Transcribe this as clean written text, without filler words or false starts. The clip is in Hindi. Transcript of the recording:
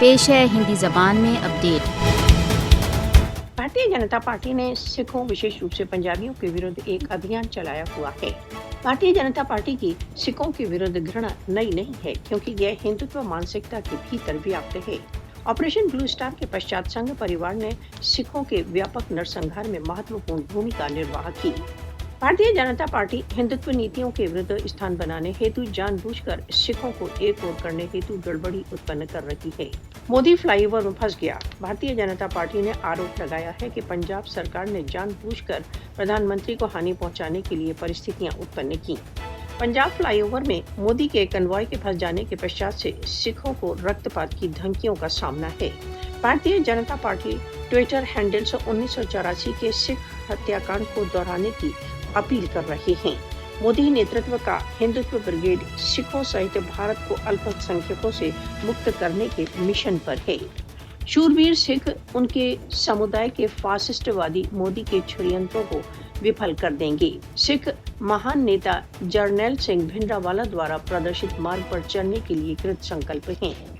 पेश है हिंदी जबान में अपडेट। भारतीय जनता पार्टी ने सिखों, विशेष रूप से पंजाबियों के विरुद्ध एक अभियान चलाया हुआ है। भारतीय जनता पार्टी की सिखों के विरुद्ध घृणा नई नहीं है, क्योंकि यह हिंदुत्व मानसिकता के भीतर व्याप्त है। ऑपरेशन ब्लू स्टार के पश्चात संघ परिवार ने सिखों के व्यापक नरसंहार में महत्वपूर्ण भूमिका निर्वाह की। भारतीय जनता पार्टी हिंदुत्व नीतियों के विरुद्ध स्थान बनाने हेतु जानबूझकर सिखों को एक ओर करने हेतु गड़बड़ी उत्पन्न कर रही है। मोदी फ्लाईओवर में फंस गया। भारतीय जनता पार्टी ने आरोप लगाया है कि पंजाब सरकार ने जानबूझकर प्रधानमंत्री को हानि पहुंचाने के लिए परिस्थितियां उत्पन्न की। पंजाब फ्लाईओवर में मोदी के कन्वॉय के फंस जाने के पश्चात से सिखों को रक्तपात की धमकियों का सामना है। Bharatiya Janata party Twitter handle से 1984 के सिख हत्याकांड को दोहराने की अपील कर रहे हैं। मोदी नेतृत्व का हिंदुत्व ब्रिगेड सिखों सहित भारत को अल्पसंख्यकों से मुक्त करने के मिशन पर है। शूरवीर सिख उनके समुदाय के फासिस्टवादी मोदी के षड्यंत्रों को विफल कर देंगे। सिख महान नेता जरनैल सिंह भिंडरावाला द्वारा प्रदर्शित मार्ग पर चलने के लिए कृत संकल्प हैं।